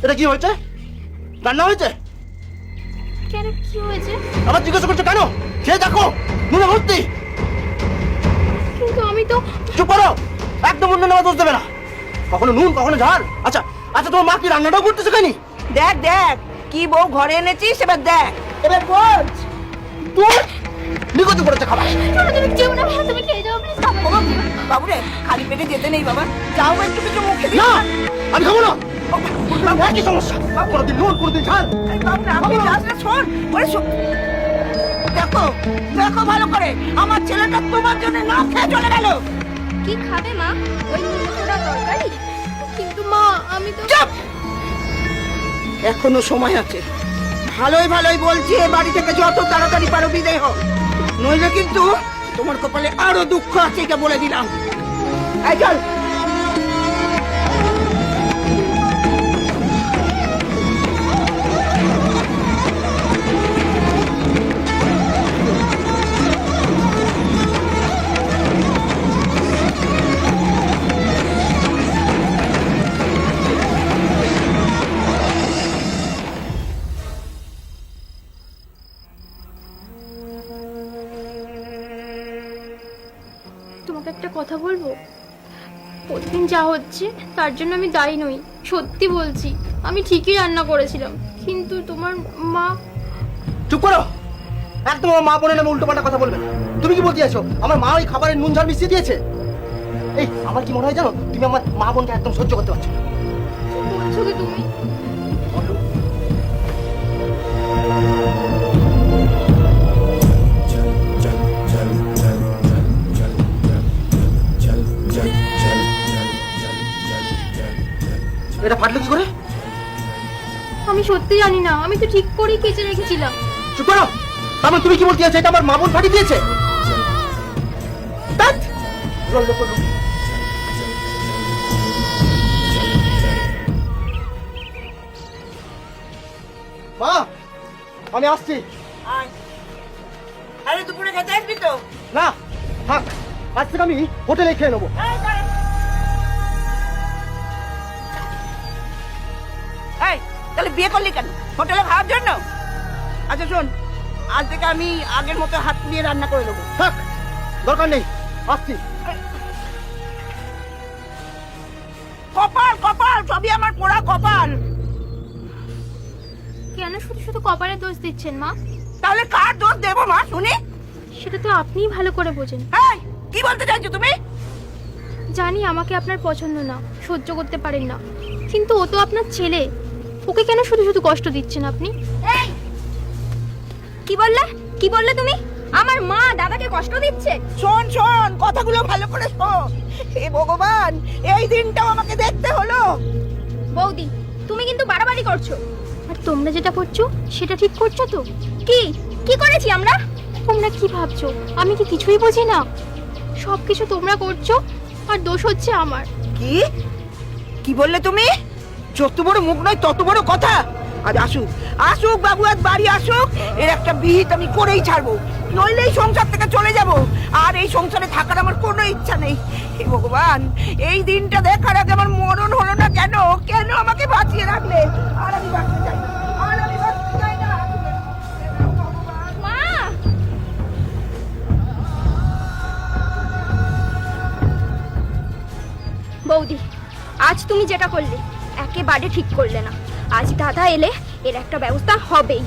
এটা কি হয়েছে? রান্না হয়েছে? কেন, কি হয়েছে? আবার জিজ্ঞাসা করছো কেন? খেয়ে দেখো, নুনে ভর্তি। কিন্তু আমি তো... চুপ করো, একদম অন্য নেওয়া দোষ দেবে না। কখনো নুন কখনো ঝাল। আচ্ছা আচ্ছা, তোমার মা কি রান্নাটাও করতে শেখায়নি? দেখ দেখ কি বউ ঘরে এনেছিস, এবার দেখ, এবার বোঝ। তোর নিগতি পড়েছে খাবার। তুমি যেও না, তুমি খেয়ে যাও প্লিজ। বাবু রে, খালি পেটে যেতে নেই বাবা, যাও একটু কিছু মুখে দিও। না, আমি খাবো না। একই সমস্যা, কোনোদিন নুন কোনোদিন ঝাল। বাবু রে, আপনি যাস না, শোন। ওরে দেখো দেখো ভালো করে, আমার ছেলেটা তোমার জন্য না খেয়ে চলে গেল। কি খাবে মা? ওই মুড়োটা তরকারি? কিন্তু মা, আমি তো... চুপ! এখনো সময় আছে। ভালোই ভালোই বলছি, এ বাড়ি থেকে যত তাড়াতাড়ি পারো বিদায় হও, নইলে কিন্তু তোমার কপালে আরো দুঃখ আছে, এটা বলে দিলাম। এই চল। তোমাকে একটা কথা বলবো? প্রতিদিন যা হচ্ছে তার জন্য আমি দায়ী নই, সত্যি বলছি। আমি ঠিকই রান্না করেছিলাম, কিন্তু তোমার মা... চুপ করো, একদম আমার মা বোনের নামে উল্টো পাল্টা কথা বলবে না। তুমি কি বলতে চাইছো আমার মা ওই খাবারে নুন ঝাল মিশিয়ে দিয়েছে? এই আমার কি মনে হয় জানো, তুমি আমার মা বোনকে একদম সহ্য করতে পারছো না। কি বলছো কি তুমি? এটা ফাটলো কি করে? আমি সত্যি জানি না, আমি তো ঠিক করেই কেচে রেখেছিলাম। চুপ করো, তারপর তুমি কি বলতে চাইছো এটা আমার মা বোন ফাটিয়ে দিয়েছে? ধ্যাৎ, লজ্জা করো। মা, আমি আসছি। আয়। আরে দুপুরে খেতে আসবি তো? না থাক, আজ থেকে আমি হোটেলে খেয়ে নেবো। এই দাঁড়া। এই, তাহলে বিয়ে করলি কেন? হোটেলে খাওয়ার জন্য? আচ্ছা শোন, আজ থেকে আমি আগের মতো হাত পুড়িয়ে রান্না করে দেবো। থাক, দরকার নেই, আসছি। কপাল কপাল, সবই আমার পোড়া কপাল। কেন শুধু শুধু কপালের দোষ দিচ্ছেন মা? তাহলে কার দোষ দেবো মা শুনি? সেটা তো আপনিই ভালো করে বোঝেন। এই, কি বলতে চাইছো তুমি? জানি আমাকে আপনার পছন্দ না, সহ্য করতে পারেন না, কিন্তু ও তো আপনার ছেলে। ওকে কেন শুধু শুধু কষ্ট দিচ্ছেন আপনি? এই কি বললে? কি বললে তুমি? আমার মা দাদাকে কষ্ট দিচ্ছে? শোন শোন, কথাগুলো ভালো করে শোন। হে ভগবান, এই দিনটাও আমাকে দেখতে হলো। বৌদি, তুমি কিন্তু বাড়াবাড়ি করছো। আর তোমরা যেটা করছো সেটা ঠিক করছো তো? কি কি করেছি আমরা? তোমরা কি ভাবছো আমি কি কিছুই বুঝি না? সব কিছু তোমরা করছো আর দোষ হচ্ছে আমার। কি কি বললে তুমি? যত বড় মুখ নয় তত বড় কথা। আজ আসুক আসুক বাবু, আজ বাড়ি আসুক, এর একটা বিহিত আমি করেই ছাড়বো, নইলে এই সংসার থেকে চলে যাব। আর এই সংসারে থাকার আমার কোনো ইচ্ছা নেই। হে ভগবান, এই দিনটা দেখার আগে আমার মরণ হলো না কেন? কেন আমাকে বাঁচিয়ে রাখলে? আর আমি বাঁচতে চাই না, আর আমি বাঁচতে চাই না। মা! বৌদি, আজ তুমি যেটা করলে একেবারে ঠিক করলে না। আজ দাদা এলে এর একটা ব্যবস্থা হবেই।